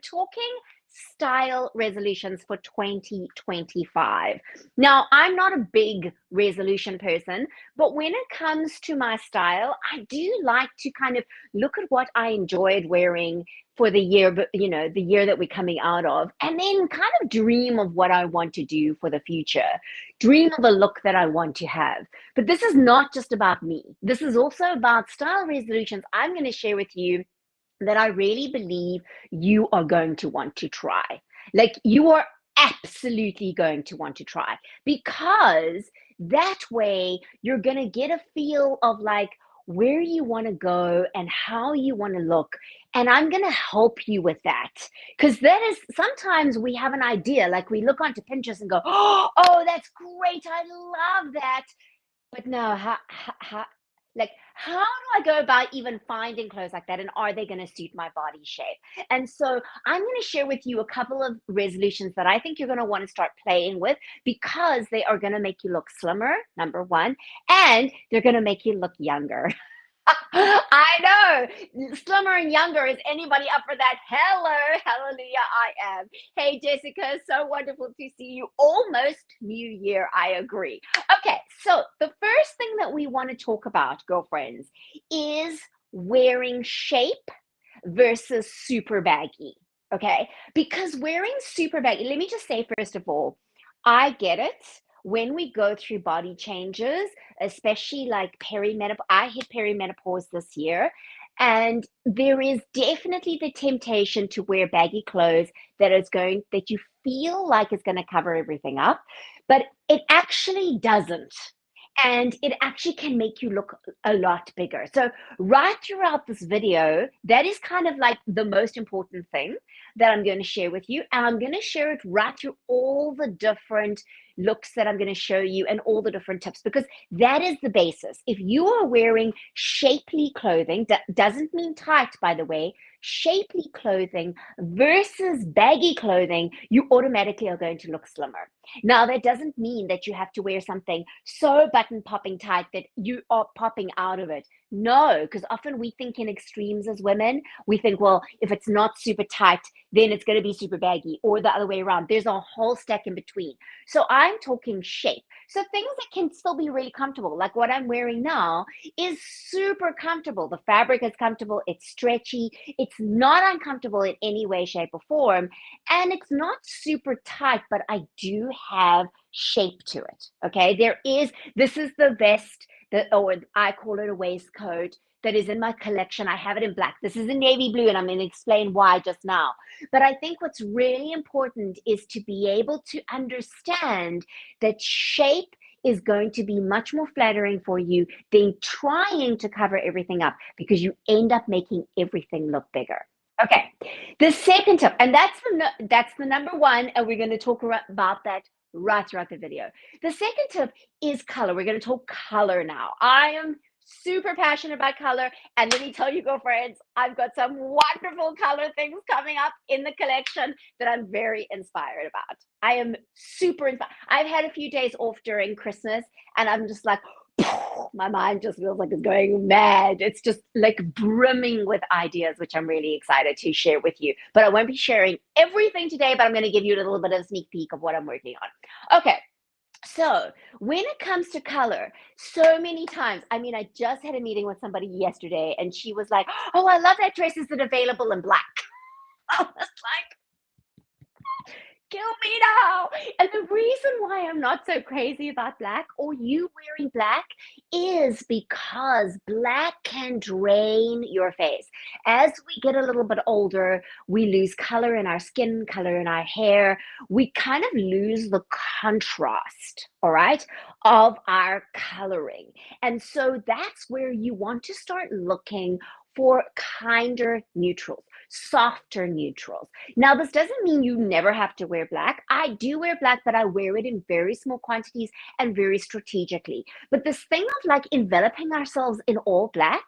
talking style resolutions for 2025. Now, I'm not a big resolution person, but when it comes to my style, I do like to kind of look at what I enjoyed wearing for the year, but the year that we're coming out of, and then kind of dream of what I want to do for the future, dream of a look that I want to have. But this is not just about me. This is also about style resolutions I'm going to share with you that I really believe you are going to want to try. Like, you are absolutely going to want to try, because that way you're going to get a feel of like where you want to go and how you want to look. And I'm going to help you with that, because that is, sometimes we have an idea, like we look onto Pinterest and go, oh, that's great, I love that. But no, how do I go about even finding clothes like that? And are they going to suit my body shape? And so I'm going to share with you a couple of resolutions that I think you're going to want to start playing with, because they are going to make you look slimmer, number one, and they're going to make you look younger. I know, slimmer and younger. Is anybody up for that? Hello, hallelujah, I am. Hey, Jessica, so wonderful to see you. Almost New Year, I agree. Okay, so the first thing that we want to talk about, girlfriends, is wearing shape versus super baggy. Okay, because wearing super baggy, let me just say, first of all, I get it. When we go through body changes, especially like perimenopause, I hit perimenopause this year, and there is definitely the temptation to wear baggy clothes that you feel like is going to cover everything up, but it actually doesn't. And it actually can make you look a lot bigger. So right throughout this video, that is kind of like the most important thing that I'm going to share with you. And I'm going to share it right through all the different looks that I'm going to show you and all the different tips, because that is the basis. If you are wearing shapely clothing, that doesn't mean tight, by the way, shapely clothing versus baggy clothing, you automatically are going to look slimmer. Now, that doesn't mean that you have to wear something so button popping tight that you are popping out of it. No, because often we think in extremes as women. We think, well, if it's not super tight, then it's going to be super baggy, or the other way around. There's a whole stack in between. So I'm talking shape. So things that can still be really comfortable, like what I'm wearing now, is super comfortable. The fabric is comfortable, it's stretchy, it's not uncomfortable in any way, shape, or form, and it's not super tight, but I do have shape to it. Okay, this is the vest that, or I call it a waistcoat, that is in my collection. I have it in black. This is in navy blue, and I'm going to explain why just now. But I think what's really important is to be able to understand that shape is going to be much more flattering for you than trying to cover everything up, because you end up making everything look bigger. Okay, the second tip, and that's the number one, and we're going to talk about that right throughout the video. The second tip is color. We're going to talk color now. I am super passionate about color, and let me tell you, girlfriends, I've got some wonderful color things coming up in the collection that I'm very inspired about. I am super inspired. I've had a few days off during Christmas, and I'm just like, my mind just feels like it's going mad. It's just like brimming with ideas, which I'm really excited to share with you. But I won't be sharing everything today, but I'm going to give you a little bit of a sneak peek of what I'm working on. Okay. So when it comes to color, so many times, I mean, I just had a meeting with somebody yesterday, and she was like, oh, I love that dress. Is it available in black? I was like, kill me now. And the reason why I'm not so crazy about black, or you wearing black, is because black can drain your face. As we get a little bit older, we lose color in our skin, color in our hair. We kind of lose the contrast, all right, of our coloring. And so that's where you want to start looking for kinder neutrals, softer neutrals. Now, this doesn't mean you never have to wear black. I do wear black, but I wear it in very small quantities and very strategically. But this thing of like enveloping ourselves in all black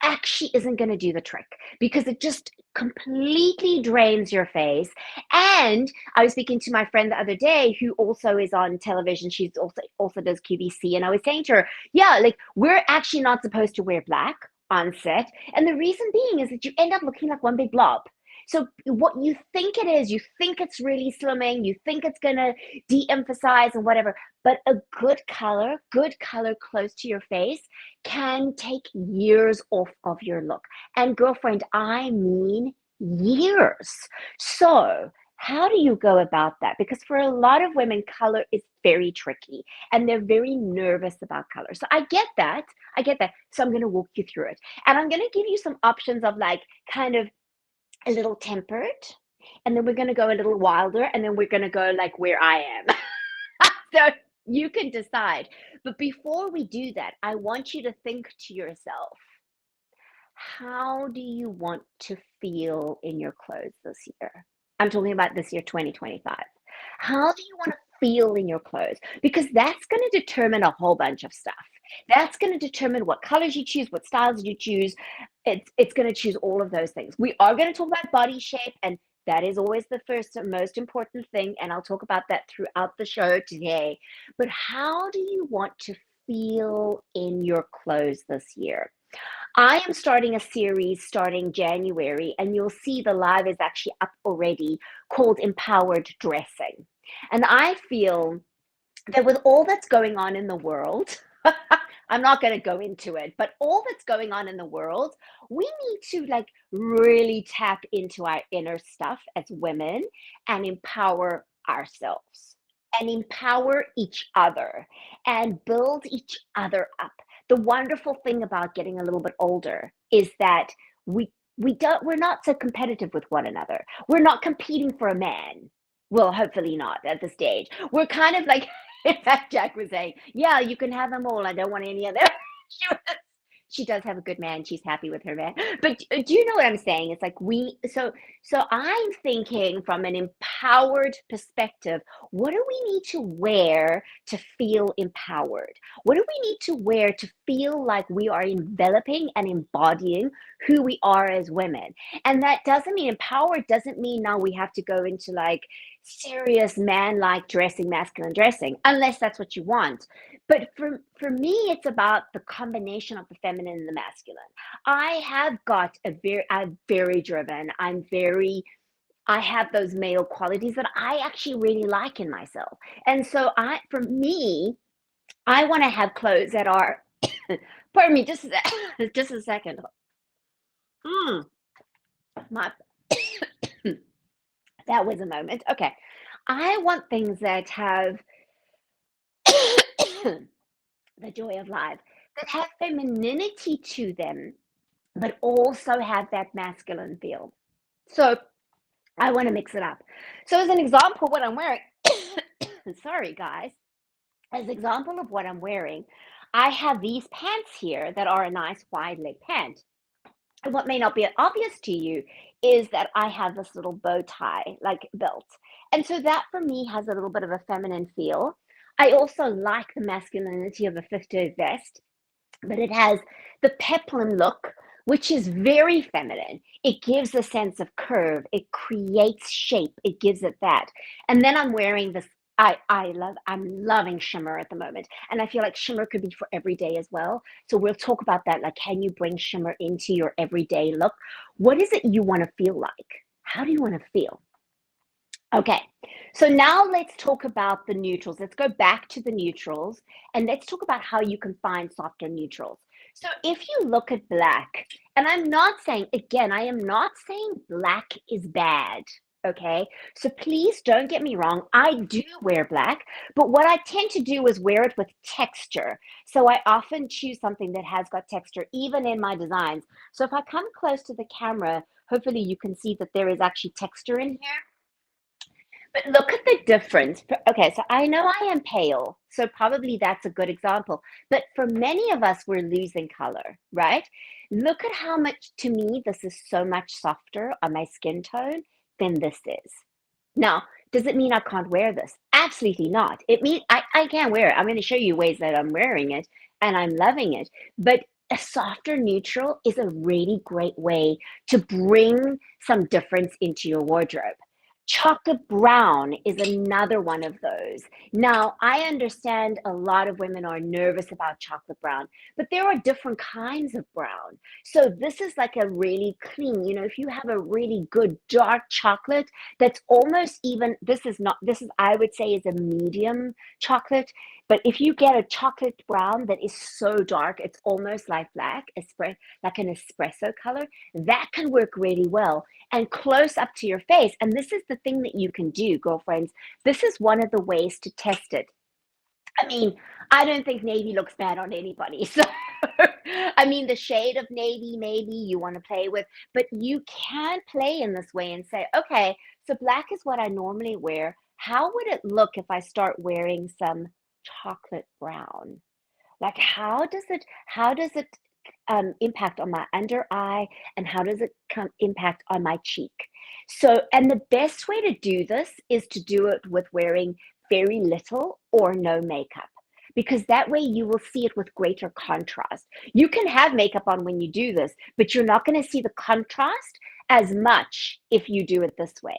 actually isn't going to do the trick, because it just completely drains your face. And I was speaking to my friend the other day, who also is on television. She's also does QVC, and I was saying to her, yeah, like, we're actually not supposed to wear black on set. And the reason being is that you end up looking like one big blob. So what you think it is, you think it's really slimming, you think it's gonna de-emphasize and whatever, but a good color close to your face can take years off of your look. And girlfriend, I mean years. So how do you go about that? Because for a lot of women, color is very tricky and they're very nervous about color. So I get that. I get that. So I'm going to walk you through it. And I'm going to give you some options of like kind of a little tempered, and then we're going to go a little wilder, and then we're going to go like where I am. So you can decide. But before we do that, I want you to think to yourself, how do you want to feel in your clothes this year? I'm talking about this year, 2025. How do you want to feel in your clothes? Because that's going to determine a whole bunch of stuff. That's going to determine what colors you choose, what styles you choose. It's going to choose all of those things. We are going to talk about body shape, and that is always the first and most important thing. And I'll talk about that throughout the show today. But how do you want to feel in your clothes this year? I am starting a series starting January, and you'll see the live is actually up already, called Empowered Dressing. And I feel that with all that's going on in the world, I'm not going to go into it, but all that's going on in the world, we need to like really tap into our inner stuff as women and empower ourselves and empower each other and build each other up. The wonderful thing about getting a little bit older is that we're not so competitive with one another. We're not competing for a man. Well, hopefully not at this stage. We're kind of like, in fact, Jack was saying, yeah, you can have them all. I don't want any other. She does have a good man. She's happy with her man. But do you know what I'm saying? It's like so I'm thinking from an empowered perspective, what do we need to wear to feel empowered? What do we need to wear to feel like we are enveloping and embodying who we are as women? And that doesn't mean empowered, doesn't mean now we have to go into like serious man-like dressing, masculine dressing, unless that's what you want. But for me, it's about the combination of the feminine and the masculine. I'm very driven. I have those male qualities that I actually really like in myself. And so for me, I want to have clothes that are, pardon me, just a second. Mm, my, that was a moment. Okay. I want things that have the joy of life, that have femininity to them, but also have that masculine feel. So I want to mix it up. So as an example, what I'm wearing, sorry guys, as an example of what I'm wearing, I have these pants here that are a nice wide leg pant. And what may not be obvious to you is that I have this little bow tie like belt. And so that for me has a little bit of a feminine feel. I also like the masculinity of a fitted vest, but it has the peplum look, which is very feminine. It gives a sense of curve. It creates shape. It gives it that. And then I'm wearing this. I'm loving shimmer at the moment. And I feel like shimmer could be for every day as well. So we'll talk about that. Like, can you bring shimmer into your everyday look? What is it you want to feel like? How do you want to feel? Okay, so now let's talk about the neutrals. Let's go back to the neutrals and let's talk about how you can find softer neutrals. So if you look at black, and I'm not saying, again, I am not saying black is bad, okay? So please don't get me wrong. I do wear black, but what I tend to do is wear it with texture. So I often choose something that has got texture, even in my designs. So if I come close to the camera, hopefully you can see that there is actually texture in here. But look at the difference. Okay, so I know I am pale, so probably that's a good example. But for many of us, we're losing color, right? Look at how much, to me, this is so much softer on my skin tone than this is. Now, does it mean I can't wear this? Absolutely not. It means I can wear it. I'm going to show you ways that I'm wearing it and I'm loving it. But a softer neutral is a really great way to bring some difference into your wardrobe. Chocolate brown is another one of those. Now, I understand a lot of women are nervous about chocolate brown, but there are different kinds of brown. So this is like a really clean, if you have a really good dark chocolate that's almost even, this is not, this is, I would say, is a medium chocolate. But if you get a chocolate brown that is so dark, it's almost like black, like an espresso color, that can work really well and close up to your face. And this is the thing that you can do, girlfriends. This is one of the ways to test it. I mean, I don't think navy looks bad on anybody. So, I mean, the shade of navy, maybe you want to play with, but you can play in this way and say, okay, so black is what I normally wear. How would it look if I start wearing some chocolate brown? Like, how does it impact on my under eye, and how does it impact on my cheek? So, and the best way to do this is to do it with wearing very little or no makeup, because that way you will see it with greater contrast. You can have makeup on when you do this, but you're not going to see the contrast as much if you do it this way.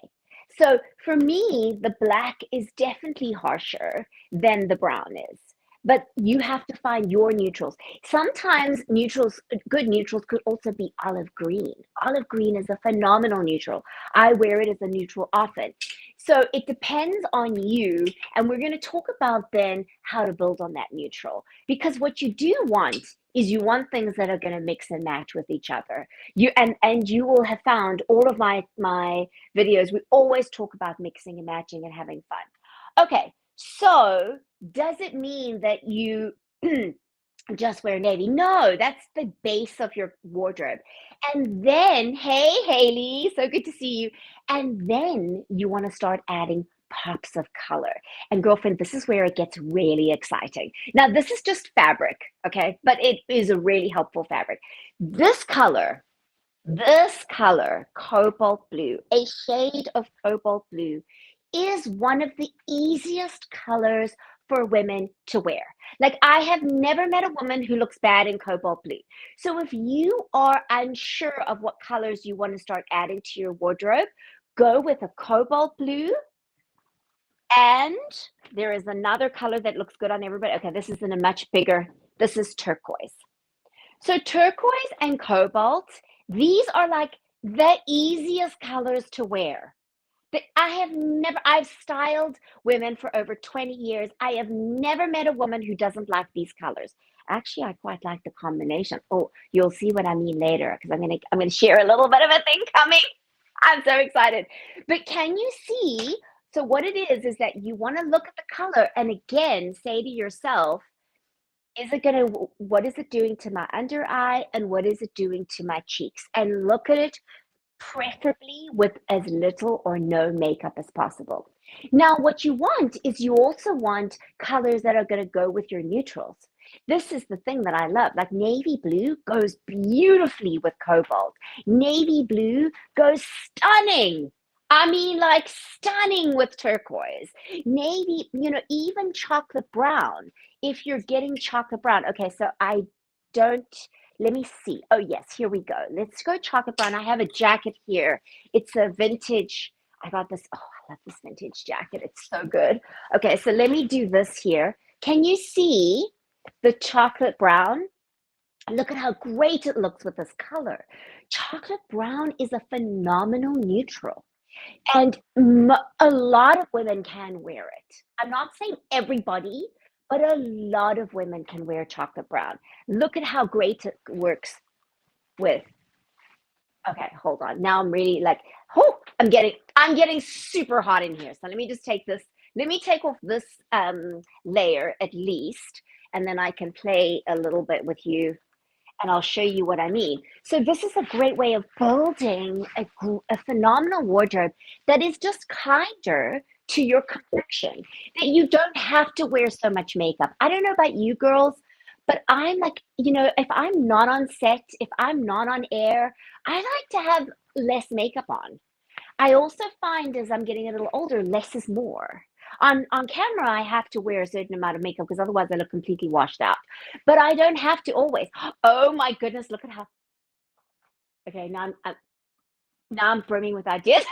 So for me, the black is definitely harsher than the brown is. But you have to find your neutrals. Sometimes neutrals, good neutrals, could also be olive green. Olive green is a phenomenal neutral. I wear it as a neutral often. So it depends on you. And we're going to talk about then how to build on that neutral. Because what you do want is you want things that are going to mix and match with each other. And you will have found all of my videos, we always talk about mixing and matching and having fun. Okay, so does it mean that you just wear navy? No, that's the base of your wardrobe. And then, hey, Haley, so good to see you. And then you want to start adding pops of color. And girlfriend, this is where it gets really exciting. Now, this is just fabric, okay? But it is a really helpful fabric. This color, cobalt blue, a shade of cobalt blue, is one of the easiest colors for women to wear. Like, I have never met a woman who looks bad in cobalt blue. So if you are unsure of what colors you want to start adding to your wardrobe, go with a cobalt blue. And there is another color that looks good on everybody. Okay, this is in a much bigger, this is turquoise. So turquoise and cobalt, these are like the easiest colors to wear. I've styled women for over 20 years. I have never met a woman who doesn't like these colors. Actually, I quite like the combination. Oh, you'll see what I mean later, because I'm gonna share a little bit of a thing coming. I'm so excited. But can you see? So what it is that you want to look at the color and again say to yourself, what is it doing to my under eye and what is it doing to my cheeks? And look at it preferably with as little or no makeup as possible. Now, what you want is you also want colors that are going to go with your neutrals. This is the thing that I love. Like, navy blue goes beautifully with cobalt. Navy blue goes stunning. I mean, like, stunning with turquoise. Navy, even chocolate brown. If you're getting chocolate brown, okay, so let me see. Oh, yes, here we go. Let's go chocolate brown. I have a jacket here. It's a vintage. I got this. Oh, I love this vintage jacket. It's so good. Okay, so let me do this here. Can you see the chocolate brown? Look at how great it looks with this color. Chocolate brown is a phenomenal neutral. And a lot of women can wear it. I'm not saying everybody, but a lot of women can wear chocolate brown. Look at how great it works with. Okay, hold on. Now I'm really like, oh, I'm getting super hot in here. So let me just take this. Let me take off this layer at least, and then I can play a little bit with you and I'll show you what I mean. So this is a great way of building a phenomenal wardrobe that is just kinder to your complexion, that you don't have to wear so much makeup. I don't know about you girls, but I'm like, if I'm not on set, if I'm not on air, I like to have less makeup on. I also find as I'm getting a little older, less is more. On camera, I have to wear a certain amount of makeup because otherwise I look completely washed out. But I don't have to always. Oh my goodness, look at how. Okay, now I'm brimming with ideas.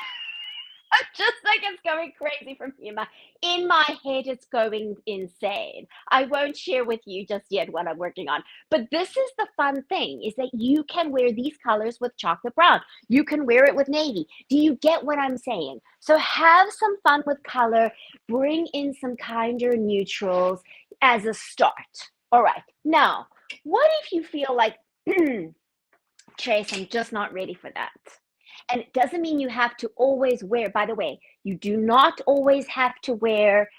I'm just so like it's going crazy from here. In my head, it's going insane. I won't share with you just yet what I'm working on. But this is the fun thing is that you can wear these colors with chocolate brown. You can wear it with navy. Do you get what I'm saying? So have some fun with color. Bring in some kinder neutrals as a start. All right. Now, what if you feel like, Trace, I'm just not ready for that? And it doesn't mean you have to always wear, by the way, you do not always have to wear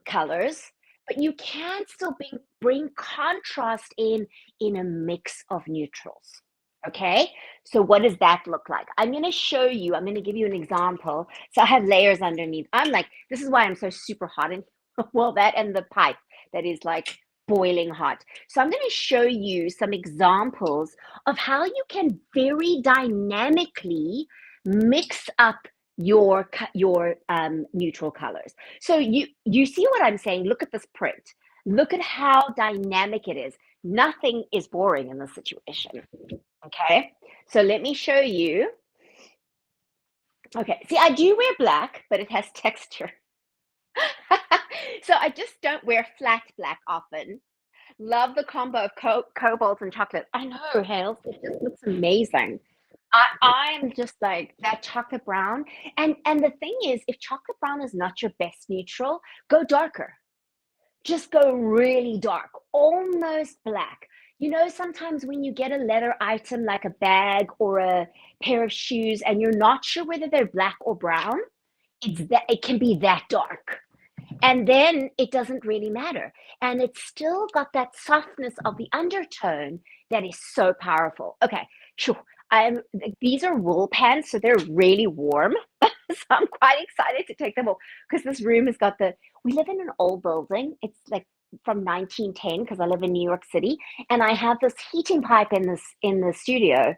colors, but you can still bring contrast in a mix of neutrals. Okay, so what does that look like? I'm going to show you, I'm going to give you an example. So I have layers underneath. I'm like, this is why I'm so super hot. And well, that and the pipe that is like boiling hot. So I'm going to show you some examples of how you can very dynamically mix up your neutral colors. So you see what I'm saying? Look at this print. Look at how dynamic it is. Nothing is boring in this situation. Okay, so let me show you. Okay, see, I do wear black, but it has texture. So I just don't wear flat black often. Love the combo of cobalt and chocolate. I know, Hales, it just looks amazing. I'm just like that chocolate brown. And the thing is, if chocolate brown is not your best neutral, go darker. Just go really dark, almost black. You know, sometimes when you get a leather item like a bag or a pair of shoes and you're not sure whether they're black or brown, it can be that dark. And then it doesn't really matter. And it's still got that softness of the undertone that is so powerful. Okay, sure. These are wool pants, so they're really warm. So I'm quite excited to take them off because this room has got we live in an old building. It's like from 1910 because I live in New York City, and I have this heating pipe in the studio,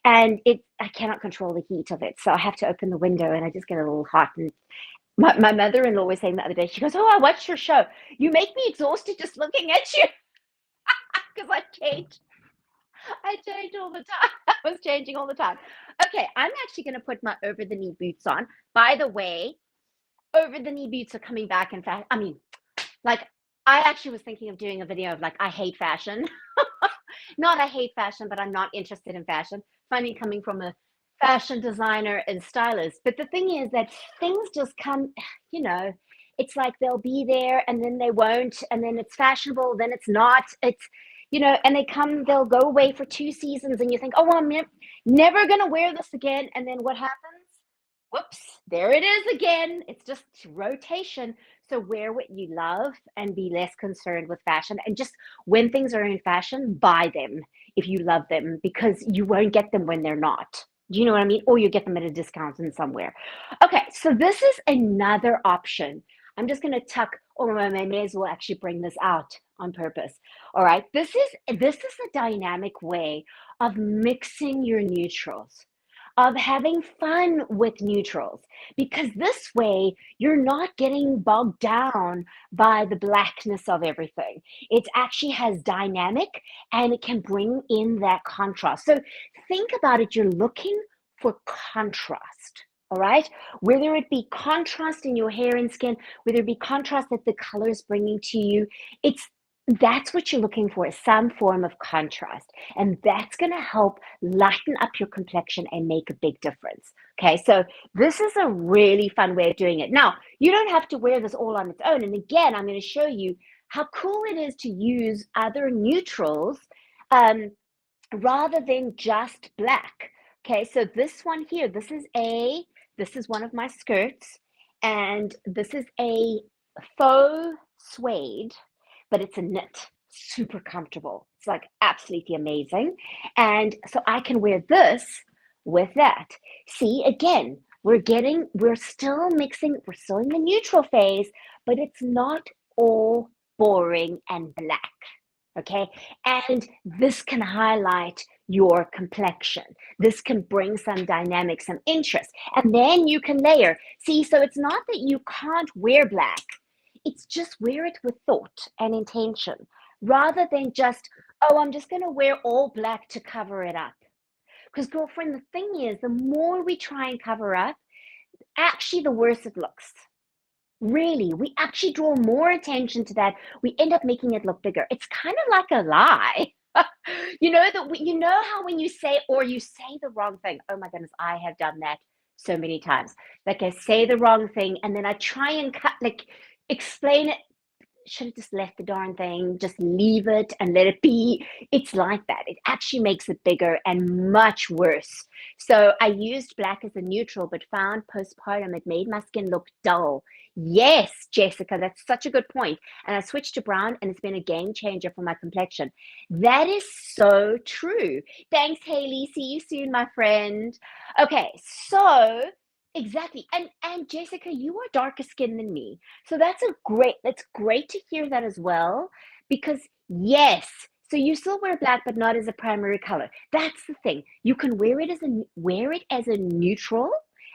and I cannot control the heat of it, so I have to open the window, and I just get a little hot. And my mother-in-law was saying the other day, she goes, "Oh, I watched your show. You make me exhausted just looking at you," because I change all the time. I was changing all the time. Okay, I'm actually going to put my over the knee boots on. By the way, over the knee boots are coming back in fact. I mean, like I actually was thinking of doing a video of like I hate fashion. Not I hate fashion, but I'm not interested in fashion. Funny coming from a fashion designer and stylist. But the thing is that things just come, you know, it's like they'll be there and then they won't, and then it's fashionable, then it's not. It's, you know, and they'll go away for 2 seasons and you think, oh, well, I'm never going to wear this again. And then what happens? Whoops, there it is again. It's just rotation. So wear what you love and be less concerned with fashion. And just when things are in fashion, buy them if you love them because you won't get them when they're not. Do you know what I mean? Or you get them at a discount in somewhere. Okay, so this is another option. I'm just going to tuck, or I may as well actually bring this out on purpose. All right, this is a dynamic way of mixing your neutrals, of having fun with neutrals, because this way you're not getting bogged down by the blackness of everything. It actually has dynamic and it can bring in that contrast. So think about it, you're looking for contrast. All right, whether it be contrast in your hair and skin, whether it be contrast that the color is bringing to you, that's what you're looking for, is some form of contrast. And that's going to help lighten up your complexion and make a big difference. Okay, so this is a really fun way of doing it. Now, you don't have to wear this all on its own. And again, I'm going to show you how cool it is to use other neutrals rather than just black. Okay, so this one here, this is one of my skirts, and this is a faux suede, but it's a knit, super comfortable. It's like absolutely amazing. And so I can wear this with that. See, again, we're still mixing, we're still in the neutral phase, but it's not all boring and black. Okay, and this can highlight your complexion. This can bring some dynamic, some interest, and then you can layer. See, so it's not that you can't wear black, it's just wear it with thought and intention rather than just, oh, I'm just going to wear all black to cover it up. Because, girlfriend, the thing is, the more we try and cover up, actually the worse it looks. Really, we actually draw more attention to that. We end up making it look bigger. It's kind of like a lie. You know how when you say or you say the wrong thing. Oh my goodness, I have done that so many times. Like I say the wrong thing and then I try and explain it. Should have just left the darn thing, just leave it and let it be. It's like that. It actually makes it bigger and much worse. So I used black as a neutral, but found postpartum it made my skin look dull. Yes, Jessica, that's such a good point. And I switched to brown and it's been a game changer for my complexion. That is so true. Thanks, Haley. See you soon, my friend. Okay, so exactly. And Jessica, you are darker skinned than me. So that's great to hear that as well. Because yes, so you still wear black, but not as a primary color. That's the thing. You can wear it as a neutral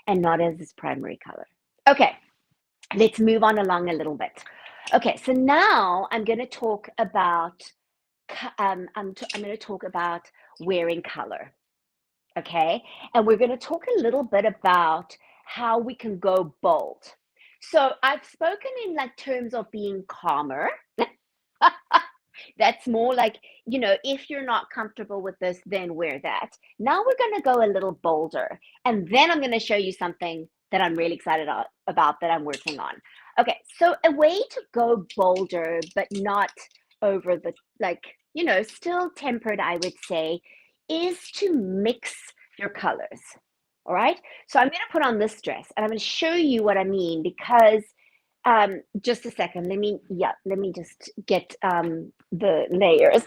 and not as its primary color. Okay, let's move on along a little bit. Okay, so now I'm going to talk about I'm going to talk about wearing color. Okay, and we're going to talk a little bit about how we can go bold. So I've spoken in like terms of being calmer. That's more like, if you're not comfortable with this, then wear that. Now we're going to go a little bolder. And then I'm going to show you something that I'm really excited about that I'm working on. Okay, so a way to go bolder, but not over the, still tempered, I would say, is to mix your colors. All right, so I'm going to put on this dress and I'm going to show you what I mean because just a second. Let me just get the layers.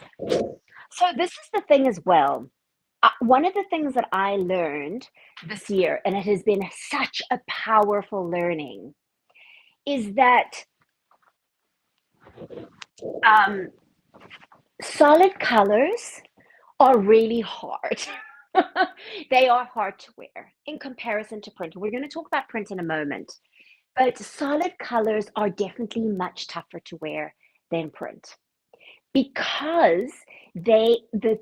So this is the thing as well. One of the things that I learned this year, and it has been such a powerful learning, is that solid colors are really hard. They are hard to wear in comparison to print. We're going to talk about print in a moment. But solid colors are definitely much tougher to wear than print because the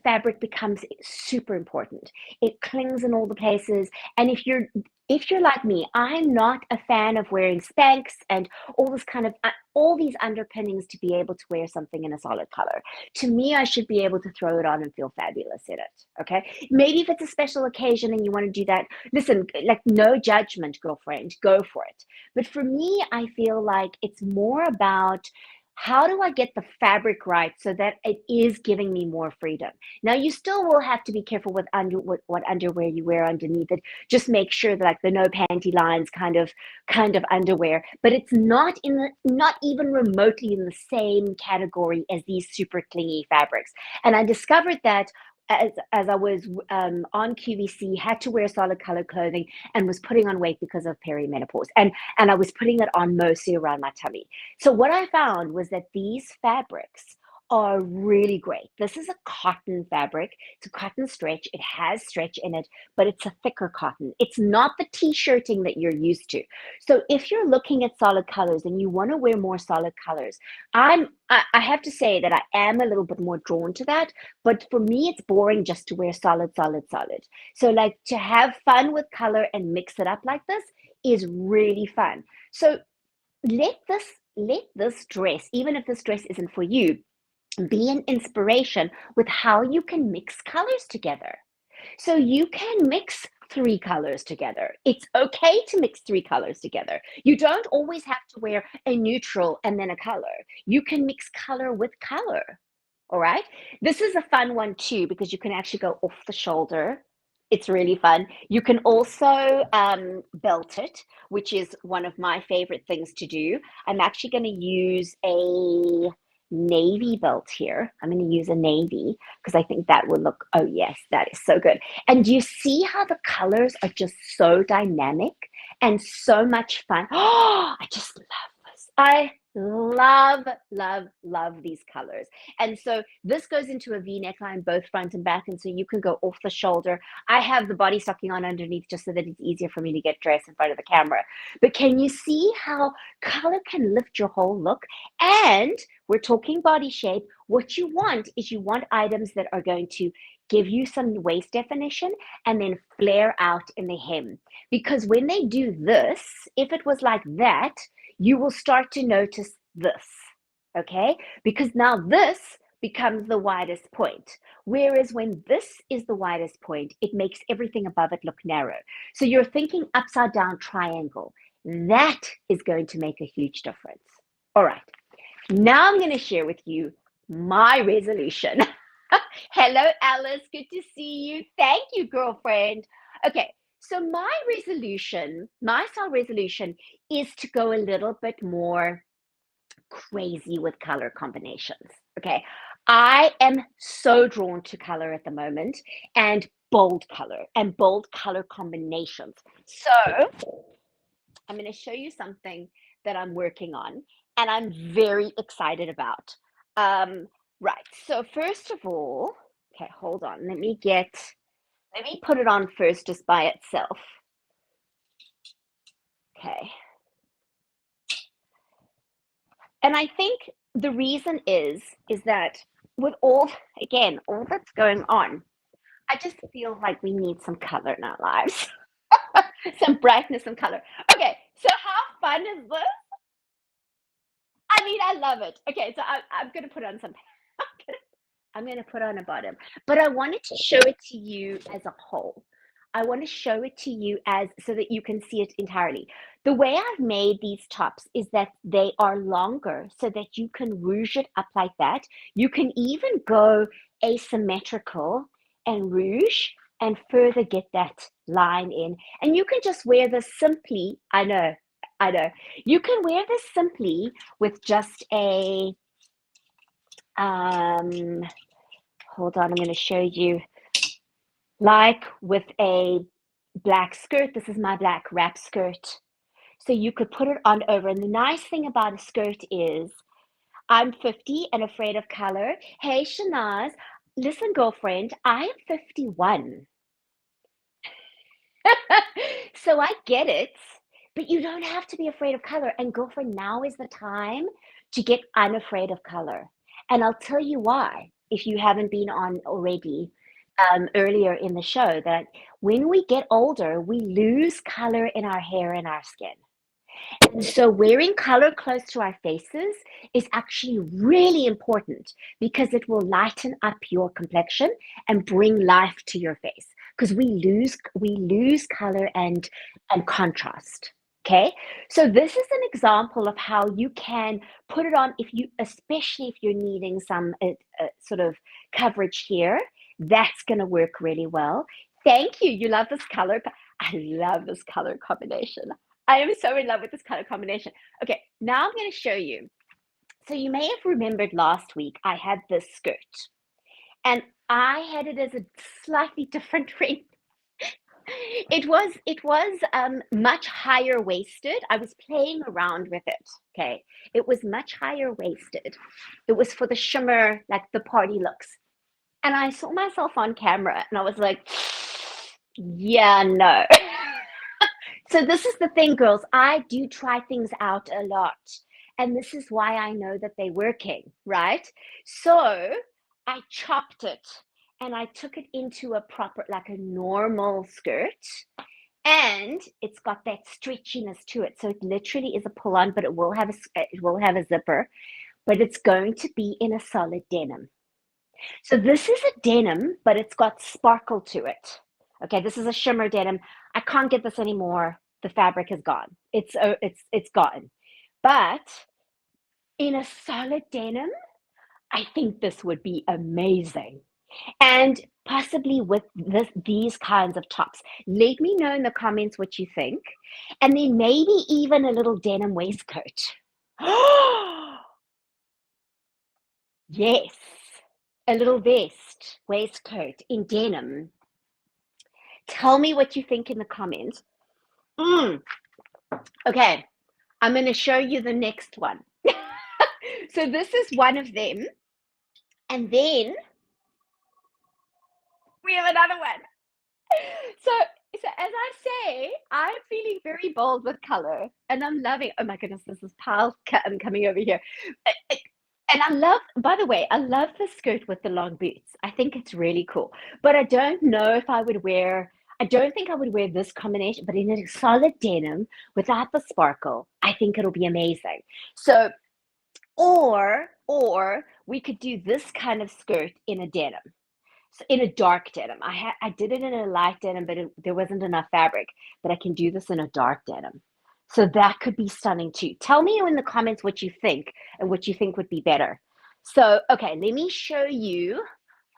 fabric becomes super important. It clings in all the places. And if you're like me, I'm not a fan of wearing Spanx and all this kind of all these underpinnings to be able to wear something in a solid color. To me, I should be able to throw it on and feel fabulous in it. Okay. Maybe if it's a special occasion and you want to do that, listen, like no judgment, girlfriend, go for it. But for me, I feel like it's more about how do I get the fabric right so that it is giving me more freedom? Now, you still will have to be careful with what underwear you wear underneath it. Just make sure that like the no panty lines kind of underwear, but it's not not even remotely in the same category as these super clingy fabrics. And I discovered that as I was on QVC, had to wear solid color clothing and was putting on weight because of perimenopause. And I was putting it on mostly around my tummy. So what I found was that these fabrics are really great. This is a cotton fabric. It's a cotton stretch. It has stretch in it, but it's a thicker cotton. It's not the t-shirting that you're used to. So if you're looking at solid colors and you want to wear more solid colors, I have to say that I am a little bit more drawn to that. But for me, it's boring just to wear solid, solid, solid. So like to have fun with color and mix it up like this is really fun. So let this dress, even if this dress isn't for you, be an inspiration with how you can mix colors together. So you can mix three colors together. It's okay to mix three colors together. You don't always have to wear a neutral and then a color. You can mix color with color. All right. This is a fun one too, because you can actually go off the shoulder. It's really fun. You can also belt it, which is one of my favorite things to do. I'm actually going to use a navy belt here. I'm going to use a navy because I think that will look, oh yes, that is so good. And do you see how the colors are just so dynamic and so much fun? Oh, I just love this. I love, love, love these colors. And so this goes into a V neckline, both front and back. And so you can go off the shoulder. I have the body stocking on underneath just so that it's easier for me to get dressed in front of the camera. But can you see how color can lift your whole look? And we're talking body shape. What you want is you want items that are going to give you some waist definition, and then flare out in the hem. Because when they do this, if it was like that, you will start to notice this, okay? Because now this becomes the widest point. Whereas when this is the widest point, it makes everything above it look narrow. So you're thinking upside down triangle. That is going to make a huge difference. All right. Now I'm going to share with you my resolution. Hello, Alice. Good to see you. Thank you, girlfriend. Okay. So my resolution, my style resolution is to go a little bit more crazy with color combinations. Okay. I am so drawn to color at the moment and bold color combinations. So I'm going to show you something that I'm working on and I'm very excited about. Right. So first of all, okay, hold on. Let me put it on first just by itself. Okay. And I think the reason is that with all that's going on, I just feel like we need some color in our lives. Some brightness, some color. Okay, so how fun is this? I mean, I love it. Okay, so I'm gonna put on some. I'm gonna put on a bottom, but I wanted to show it to you as a whole. I want to show it to you as so that you can see it entirely. The way I've made these tops is that they are longer so that you can rouge it up like that. You can even go asymmetrical and rouge and further get that line in. And you can just wear this simply. I know. You can wear this simply with just a hold on, I'm going to show you, like with a black skirt. This is my black wrap skirt. So you could put it on over. And the nice thing about a skirt is I'm 50 and afraid of color. Hey, Shanaz, listen, girlfriend, I am 51. So I get it, but you don't have to be afraid of color. And girlfriend, now is the time to get unafraid of color. And I'll tell you why, if you haven't been on already earlier in the show, that when we get older, we lose color in our hair and our skin. And so wearing color close to our faces is actually really important because it will lighten up your complexion and bring life to your face because we lose color and contrast. Okay, so this is an example of how you can put it on if you, especially if you're needing some sort of coverage here. That's going to work really well. Thank you. You love this color. I love this color combination. I am so in love with this color combination. Okay, now I'm going to show you. So you may have remembered last week I had this skirt and I had it as a slightly different ring. It was much higher waisted. I was playing around with it. Okay, it was much higher waisted. It was for the shimmer, like the party looks. And I saw myself on camera and I was like, yeah, no. So this is the thing, girls. I do try things out a lot. And this is why I know that they're working, right? So I chopped it and I took it into a proper, like a normal skirt. And it's got that stretchiness to it. So it literally is a pull on, but it will have a zipper, but it's going to be in a solid denim. So this is a denim, but it's got sparkle to it. Okay, this is a shimmer denim. I can't get this anymore. The fabric is gone. It's gone. But in a solid denim, I think this would be amazing. And possibly with these kinds of tops. Let me know in the comments what you think. And then maybe even a little denim waistcoat. Yes, a little waistcoat in denim. Tell me what you think in the comments. Okay, I'm going to show you the next one. So this is one of them. And then we have another one. So as I say, I'm feeling very bold with color and I'm loving, oh my goodness, this is Pal coming over here. And I love, by the way, I love the skirt with the long boots. I think it's really cool. But I don't know if I would wear, I don't think I would wear this combination, but in a solid denim without the sparkle, I think it'll be amazing. So, or we could do this kind of skirt in a denim. So in a dark denim. I did it in a light denim, but there wasn't enough fabric. But I can do this in a dark denim. So that could be stunning too. Tell me in the comments what you think and what you think would be better. So, okay, let me show you.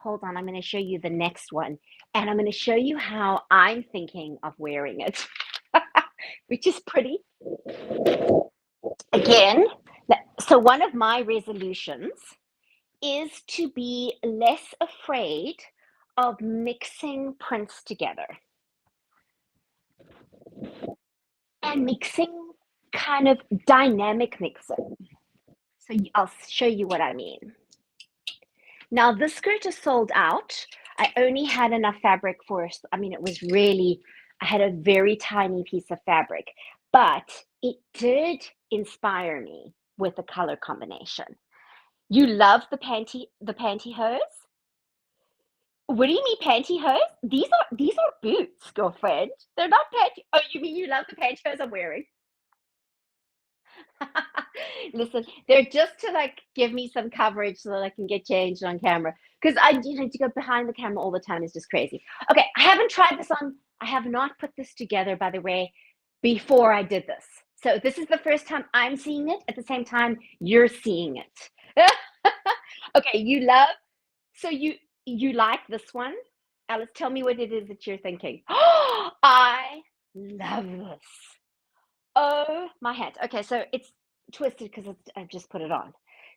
Hold on, I'm going to show you the next one. And I'm going to show you how I'm thinking of wearing it, which is pretty. Again, so one of my resolutions is to be less afraid of mixing prints together and mixing kind of dynamic mixing. So I'll show you what I mean. Now, this skirt is sold out. I only had enough fabric for, I mean, it was really, I had a very tiny piece of fabric, but it did inspire me with the color combination. You love the pantyhose? What do you mean pantyhose? These are boots, girlfriend. They're not panty. Oh, you mean you love the pantyhose I'm wearing? Listen, they're just to like give me some coverage so that I can get changed on camera. Because to go behind the camera all the time is just crazy. Okay, I haven't tried this on. I have not put this together, by the way, before I did this. So this is the first time I'm seeing it. At the same time, you're seeing it. Okay, you love. So you like this one? Alice, tell me what it is that you're thinking. Oh, I love this. Oh, my hat. Okay, so it's twisted because I've just put it on.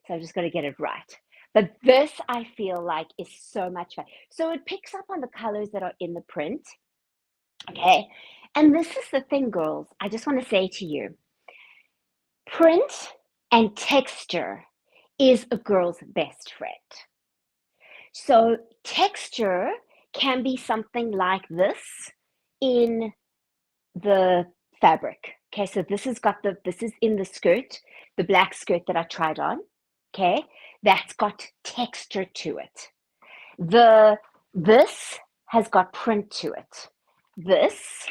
So I've just got to get it right. But this, I feel like, is so much fun. So it picks up on the colors that are in the print. Okay. And this is the thing, girls. I just want to say to you, print and texture is a girl's best friend. So texture can be something like this in the fabric. Okay, so this is in the skirt, the black skirt that I tried on. Okay, that's got texture to it. This has got print to it. This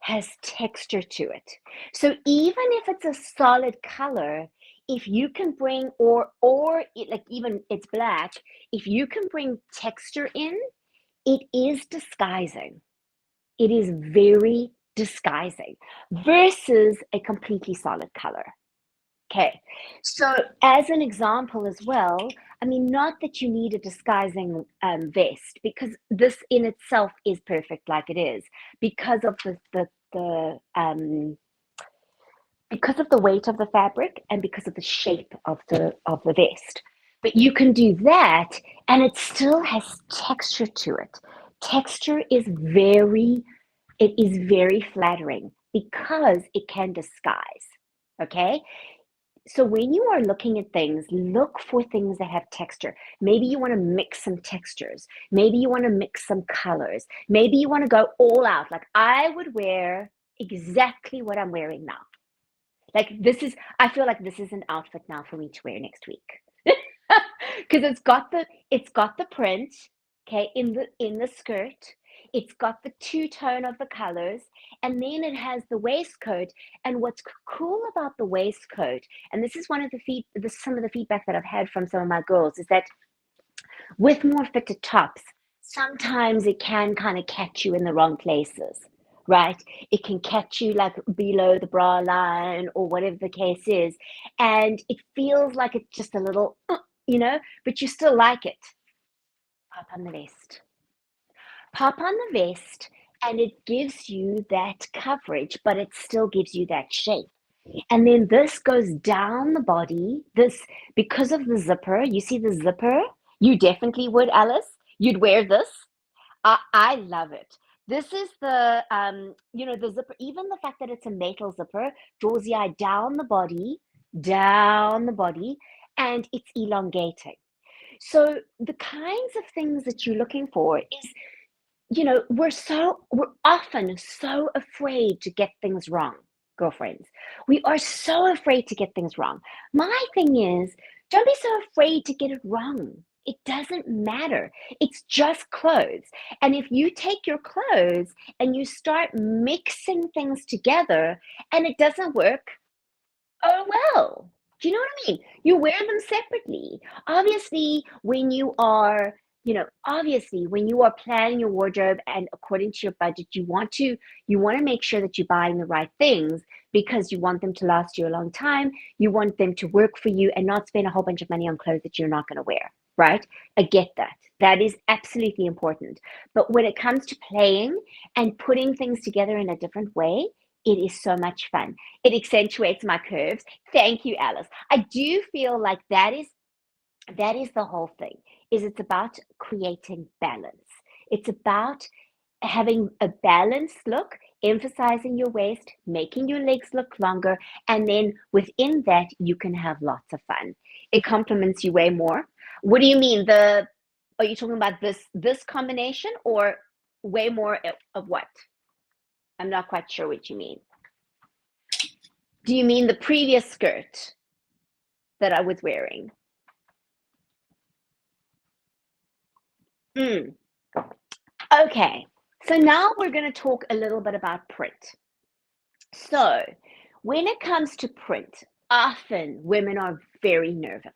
has texture to it. So even if it's a solid color, if you can bring like even it's black, if you can bring texture in, it is disguising. It is very disguising versus a completely solid color. Okay, so as an example as well, I mean, not that you need a disguising vest, because this in itself is perfect like it is, because of because of the weight of the fabric and because of the shape of the vest. But you can do that, and it still has texture to it. Texture is very flattering because it can disguise. Okay, so when you are looking at things, look for things that have texture. Maybe you want to mix some textures. Maybe you want to mix some colors. Maybe you want to go all out. Like I would wear exactly what I'm wearing now. Like I feel like this is an outfit now for me to wear next week. Because it's got the print, okay, in the skirt. It's got the two-tone of the colors, and then it has the waistcoat. And what's cool about the waistcoat, and this is some of the feedback that I've had from some of my girls, is that with more fitted tops, sometimes it can kind of catch you in the wrong places, right? It can catch you like below the bra line or whatever the case is. And it feels like it's just a little, but you still like it. Pop on the vest. Pop on the vest, and it gives you that coverage, but it still gives you that shape. And then this goes down the body. This, because of the zipper, you see the zipper? You definitely would, Alice. You'd wear this. I love it. This is the zipper, even the fact that it's a metal zipper draws the eye down the body, and it's elongating. So the kinds of things that you're looking for is, we're often so afraid to get things wrong, girlfriends. We are so afraid to get things wrong. My thing is Don't be so afraid to get it wrong. It doesn't matter. It's just clothes. And if you take your clothes and you start mixing things together and it doesn't work, oh well. Do you know what I mean? You wear them separately. Obviously, when you are, obviously when you are planning your wardrobe and according to your budget, you want to make sure that you're buying the right things because you want them to last you a long time. You want them to work for you and not spend a whole bunch of money on clothes that you're not going to wear, right? I get that. That is absolutely important. But when it comes to playing and putting things together in a different way, it is so much fun. It accentuates my curves. Thank you, Alice. I do feel like that is the whole thing. Is it's about creating balance. It's about having a balanced look, emphasizing your waist, making your legs look longer, and then within that you can have lots of fun. It complements you way more. What do you mean? Are you talking about this combination or way more of what? I'm not quite sure what you mean. Do you mean the previous skirt that I was wearing? Mm. Okay, so now we're going to talk a little bit about print. So, when it comes to print, often women are very nervous.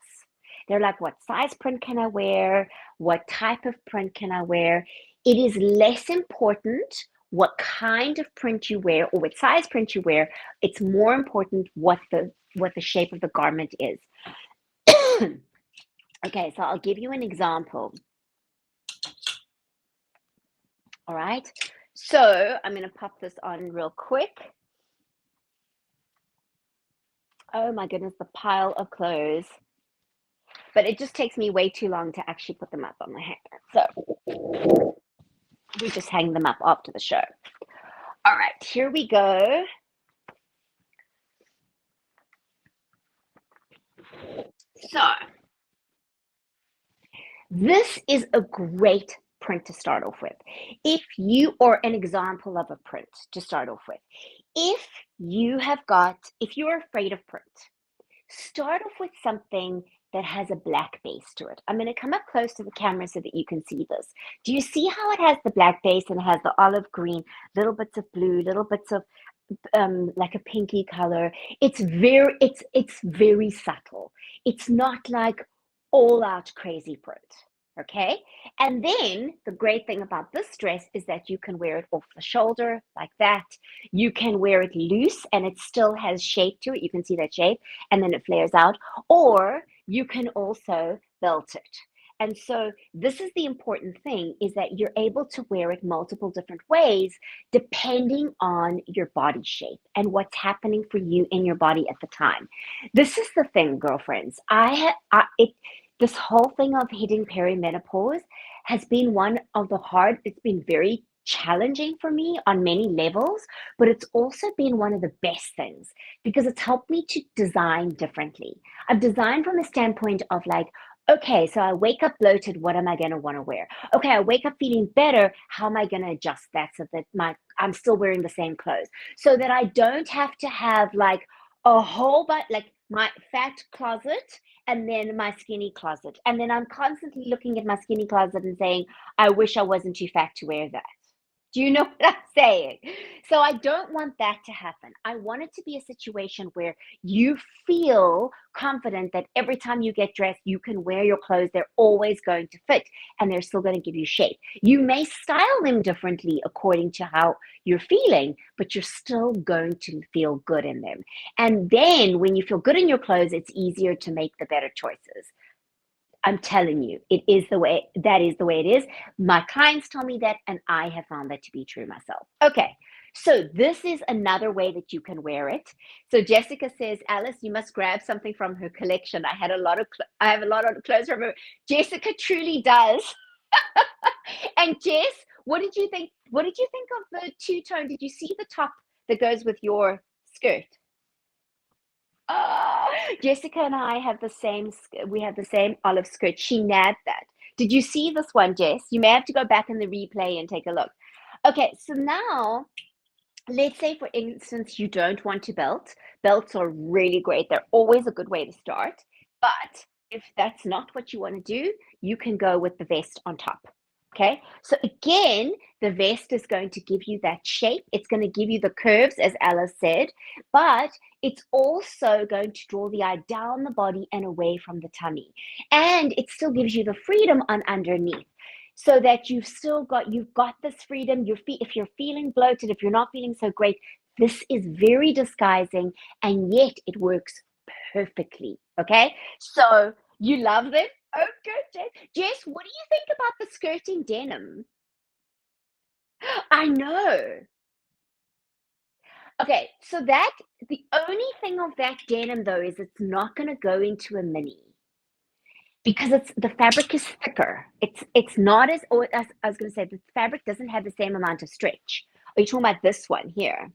They're like, what size print can I wear? What type of print can I wear? It is less important what kind of print you wear or what size print you wear. It's more important what the shape of the garment is. Okay, so I'll give you an example. All right. So I'm going to pop this on real quick. Oh my goodness, the pile of clothes. But it just takes me way too long to actually put them up on the hanger. So we just hang them up after the show. All right, here we go. So this is a great print to start off with. If you, or an example of a print to start off with, if you're afraid of print, start off with something that has a black base to it. I'm going to come up close to the camera so that you can see this. Do you see how it has the black base and it has the olive green, little bits of blue, little bits of like a pinky color? It's very subtle. It's not like all out crazy print. Okay. And then the great thing about this dress is that you can wear it off the shoulder like that. You can wear it loose and it still has shape to it. You can see that shape and then it flares out. Or you can also belt it. And so this is the important thing, is that you're able to wear it multiple different ways depending on your body shape and what's happening for you in your body at the time. This is the thing, girlfriends. This whole thing of hitting perimenopause has been it's been very challenging for me on many levels, but it's also been one of the best things because it's helped me to design differently. I've designed from a standpoint of like, okay, so I wake up bloated, what am I going to want to wear? Okay, I wake up feeling better, how am I going to adjust that so that I'm still wearing the same clothes so that I don't have to have like a whole bunch, like my fat closet and then my skinny closet. And then I'm constantly looking at my skinny closet and saying, I wish I wasn't too fat to wear that. Do you know what I'm saying? So I don't want that to happen. I want it to be a situation where you feel confident that every time you get dressed, you can wear your clothes. They're always going to fit and they're still going to give you shape. You may style them differently according to how you're feeling, but you're still going to feel good in them. And then when you feel good in your clothes, it's easier to make the better choices. I'm telling you, that is the way it is. My clients tell me that, and I have found that to be true myself. Okay, so this is another way that you can wear it. So Jessica says, Alice, you must grab something from her collection. I have a lot of clothes from her. Jessica truly does. And Jess, what did you think? What did you think of the two-tone? Did you see the top that goes with your skirt? Oh, Jessica and I have we have the same olive skirt. She nabbed that. Did you see this one, Jess? You may have to go back in the replay and take a look. Okay, so now let's say, for instance, you don't want to belt. Belts are really great. They're always a good way to start. But If that's not what you want to do, you can go with the vest on top. Okay. So again, the vest is going to give you that shape. It's going to give you the curves, as Alice said, but it's also going to draw the eye down the body and away from the tummy. And it still gives you the freedom on underneath. So that you've got this freedom. If you're feeling bloated, if you're not feeling so great, this is very disguising, and yet it works perfectly. Okay. So you love them? Oh, good, Jess. Jess, what do you think about the skirting denim? I know. Okay, so the only thing of that denim though is it's not going to go into a mini because the fabric is thicker. It's not as I was going to say, the fabric doesn't have the same amount of stretch. Are you talking about this one here?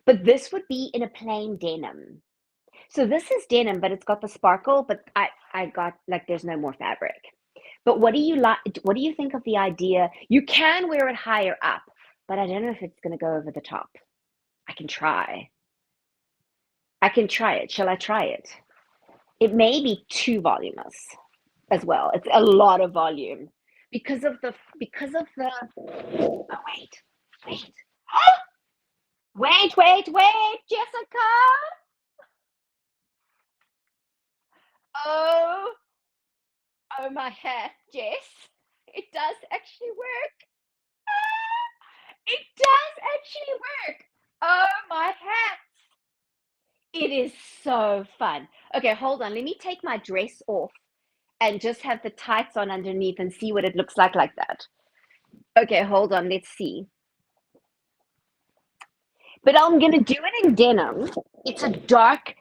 But this would be in a plain denim. So this is denim, but it's got the sparkle, but I got like there's no more fabric. But what do you like? What do you think of the idea? You can wear it higher up, but I don't know if it's going to go over the top. I can try. I can try it. Shall I try it? It may be too voluminous as well. It's a lot of volume because of the. Oh wait. Wait, Jessica. Oh, oh my hair, Jess. It does actually work. It does actually work. Oh my hat. It is so fun. Okay, hold on. Let me take my dress off and just have the tights on underneath and see what it looks like that. Okay, hold on. Let's see. But I'm gonna do it in denim. It's a dark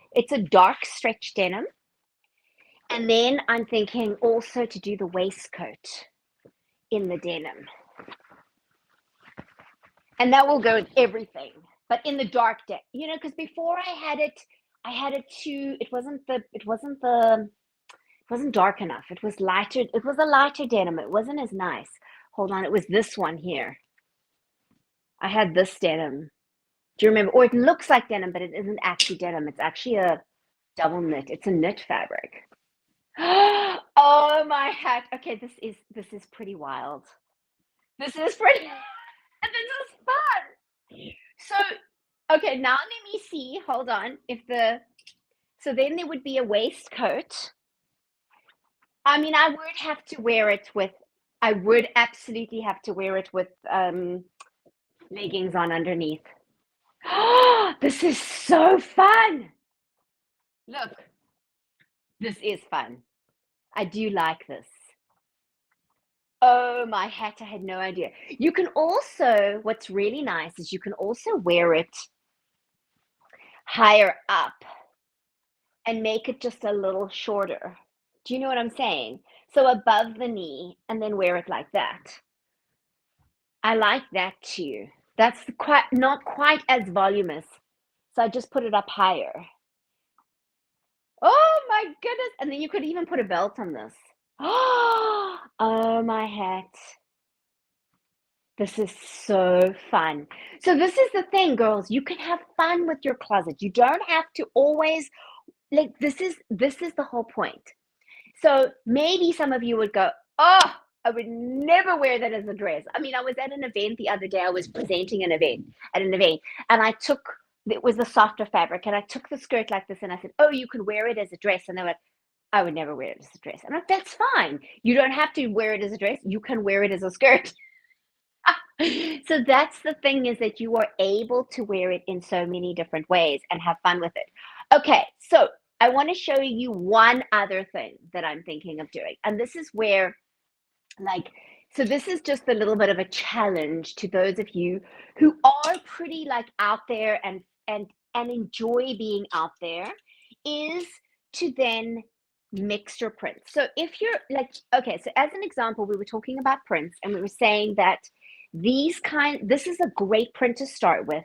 stretch denim. And then I'm thinking also to do the waistcoat in the denim. And that will go with everything. But in the dark day, because before I had it too. It wasn't dark enough. It was lighter. It was a lighter denim. It wasn't as nice. Hold on, it was this one here. I had this denim. Do you remember? Or it looks like denim, but it isn't actually denim. It's actually a double knit. It's a knit fabric. Oh my heck. Okay, this is pretty wild. This is pretty this is fun. So, okay, now let me see. Hold on. So then there would be a waistcoat. I mean, I would absolutely have to wear it with leggings on underneath. This is so fun. Look, this is fun. I do like this. Oh, my hat, I had no idea. What's really nice is you can also wear it higher up and make it just a little shorter. Do you know what I'm saying? So above the knee and then wear it like that. I like that too. That's not quite as voluminous. So I just put it up higher. Oh my goodness. And then you could even put a belt on this. Oh my hat. This is so fun. So this is the thing, girls. You can have fun with your closet. You don't have to always like this is the whole point. So maybe some of you would go, "Oh, I would never wear that as a dress." I mean, I was at an event the other day. I was presenting at an event, and it was the softer fabric, and I took the skirt like this, and I said, "Oh, you can wear it as a dress." And they were like, "I would never wear it as a dress." I'm like, "That's fine. You don't have to wear it as a dress. You can wear it as a skirt." So that's the thing is that you are able to wear it in so many different ways and have fun with it. Okay, so I want to show you one other thing that I'm thinking of doing. And this is where, like, so this is just a little bit of a challenge to those of you who are pretty like out there and enjoy being out there, is to then mix your prints. So if you're like, okay, so as an example, we were talking about prints and we were saying that this is a great print to start with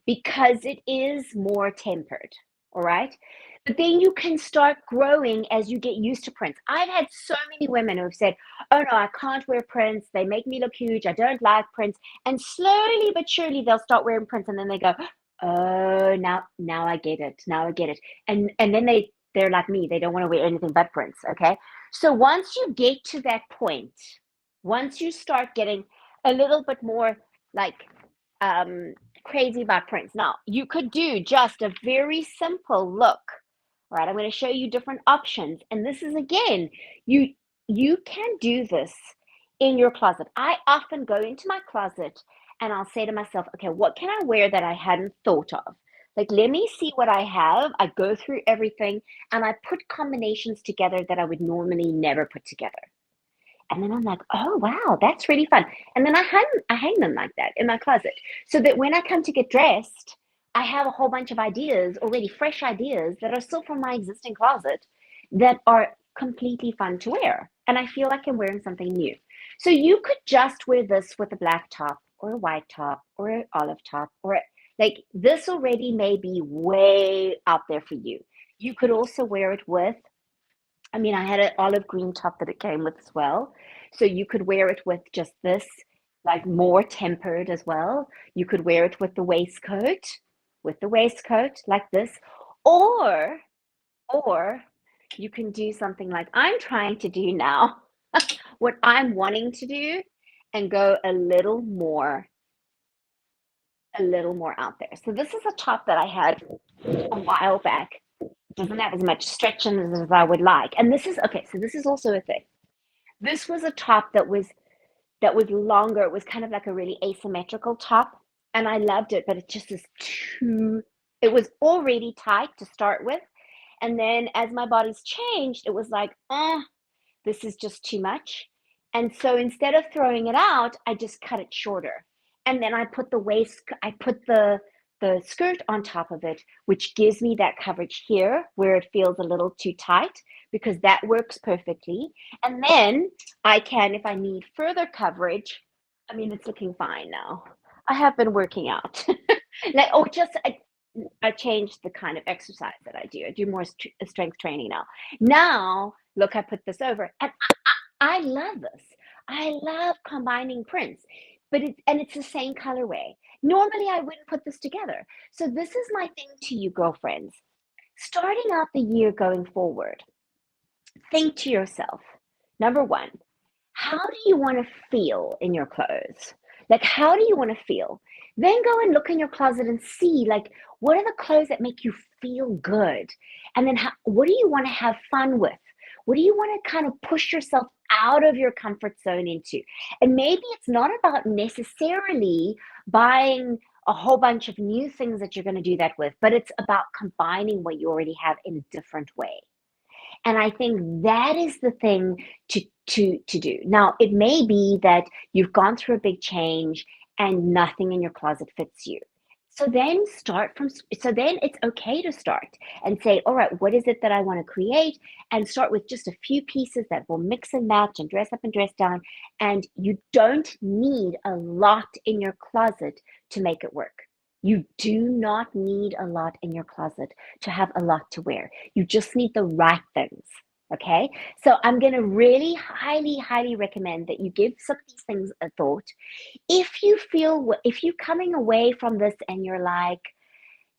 because it is more tempered, all right? But then you can start growing as you get used to prints. I've had so many women who have said, "Oh no, I can't wear prints. They make me look huge. I don't like prints." And slowly but surely they'll start wearing prints and then they go, "Oh, now I get it. Now I get it." And then they're like me, they don't want to wear anything but prints. Okay. So once you get to that point, once you start getting a little bit more like um, crazy about prints, now you could do just a very simple look. All right, I'm going to show you different options, and this is again, you you can do this in your closet. I often go into my closet and I'll say to myself, okay, what can I wear that I hadn't thought of? Like, let me see what I have. I go through everything and I put combinations together that I would normally never put together. And then I'm like, oh wow, that's really fun. And then I hang them like that in my closet so that when I come to get dressed, I have a whole bunch of ideas, already fresh ideas that are still from my existing closet that are completely fun to wear. And I feel like I'm wearing something new. So you could just wear this with a black top or a white top or an olive top or like this already may be way out there for you. You could also wear it with, I mean, I had an olive green top that it came with as well. So you could wear it with just this, like more tempered as well. You could wear it with the waistcoat like this, or or you can do something like I'm trying to do now, what I'm wanting to do, and go a little more out there. So this is a top that I had a while back. Doesn't have as much stretch in it as I would like. And this is okay, so this is also a thing. This was a top that was longer. It was kind of like a really asymmetrical top, and I loved it, but it just is too it was already tight to start with. And then as my body's changed, it was like, this is just too much. And so instead of throwing it out, I just cut it shorter. And then I put the skirt on top of it, which gives me that coverage here where it feels a little too tight because that works perfectly. And then I can, if I need further coverage, I mean, it's looking fine now. I have been working out. Like, oh, just I changed the kind of exercise that I do. I do more strength training now. Now, look, I put this over, and I love this. I love combining prints, but it's the same colorway. Normally, I wouldn't put this together. So this is my thing to you, girlfriends. Starting out the year going forward, think to yourself, number one, how do you want to feel in your clothes? Like, how do you want to feel? Then go and look in your closet and see, like, what are the clothes that make you feel good? And then, what do you want to have fun with? What do you want to kind of push yourself out of your comfort zone into? And maybe it's not about necessarily buying a whole bunch of new things that you're going to do that with, but it's about combining what you already have in a different way. And I think that is the thing to do. Now, it may be that you've gone through a big change and nothing in your closet fits you. So then it's okay to start and say, all right, what is it that I want to create? And start with just a few pieces that will mix and match and dress up and dress down. And you don't need a lot in your closet to make it work. You do not need a lot in your closet to have a lot to wear. You just need the right things. Okay. So I'm going to really highly, highly recommend that you give some of these things a thought. If you're coming away from this and you're like,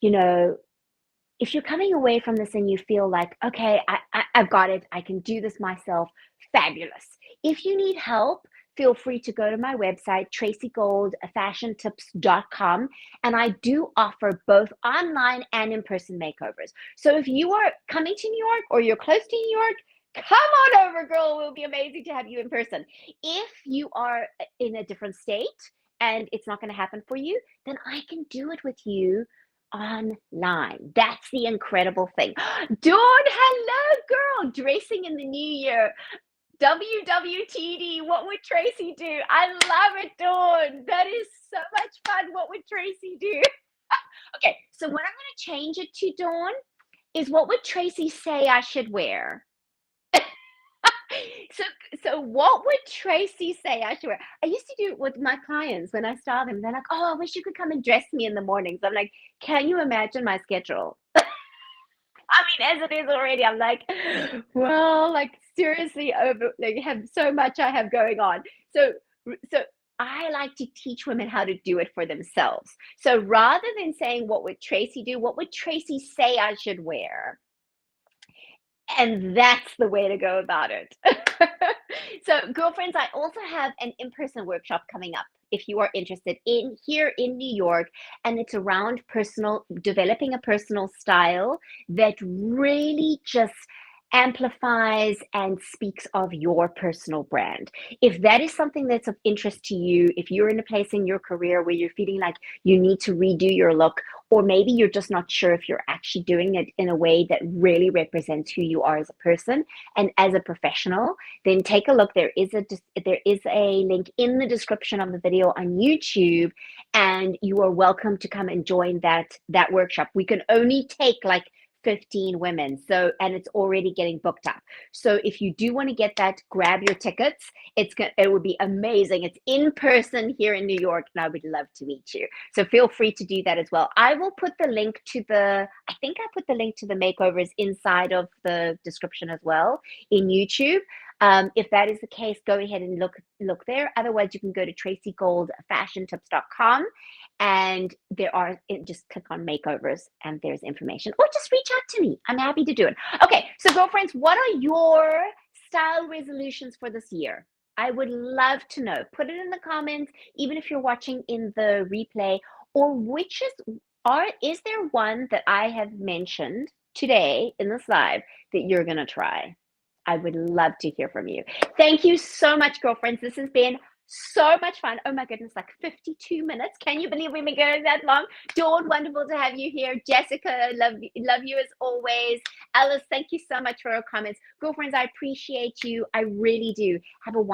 you know, if you're coming away from this and you feel like, okay, I've got it, I can do this myself, fabulous. If you need help, feel free to go to my website, tracygoldfashiontips.com, and I do offer both online and in-person makeovers. So if you are coming to New York or you're close to New York, come on over, girl. It will be amazing to have you in person. If you are in a different state and it's not going to happen for you, then I can do it with you online. That's the incredible thing. Dawn, hello, girl. Dressing in the new year. WWTD, what would Tracy do? I love it, Dawn. That is so much fun. What would Tracy do? Okay, so what I'm going to change it to, Dawn, is what would Tracy say I should wear? So, so what would Tracy say I should wear? I used to do it with my clients when I style them. They're like, "Oh, I wish you could come and dress me in the mornings." I'm like, "Can you imagine my schedule?" I mean, as it is already, I'm like, well, like seriously, over like have so much I have going on. So I like to teach women how to do it for themselves. So rather than saying what would Tracy do, what would Tracy say I should wear? And that's the way to go about it. So, girlfriends, I also have an in-person workshop coming up if you are interested in here in New York, and it's around personal developing a personal style that really just amplifies and speaks of your personal brand. If that is something that's of interest to you, if you're in a place in your career where you're feeling like you need to redo your look, or maybe you're just not sure if you're actually doing it in a way that really represents who you are as a person and as a professional, then take a look. There is a link in the description of the video on YouTube, and you are welcome to come and join that workshop. We can only take like 15 women, so, and it's already getting booked up. So if you do want to get that, grab your tickets. It would be amazing. It's in person here in New York, and I would love to meet you. So feel free to do that as well. I will put the link to I think I put the link to the makeovers inside of the description as well in YouTube. If that is the case, go ahead and look there. Otherwise, you can go to tracygoldfashiontips.com, and just click on makeovers, and there's information, or just reach out to me. I'm happy to do it. Okay, so girlfriends, what are your style resolutions for this year? I would love to know. Put it in the comments, even if you're watching in the replay, or is there one that I have mentioned today in this live that you're going to try? I would love to hear from you. Thank you so much, girlfriends. This has been so much fun. Oh my goodness, like 52 minutes. Can you believe we've been going that long? Dawn, wonderful to have you here. Jessica, love you as always. Alice, thank you so much for your comments. Girlfriends, I appreciate you. I really do. Have a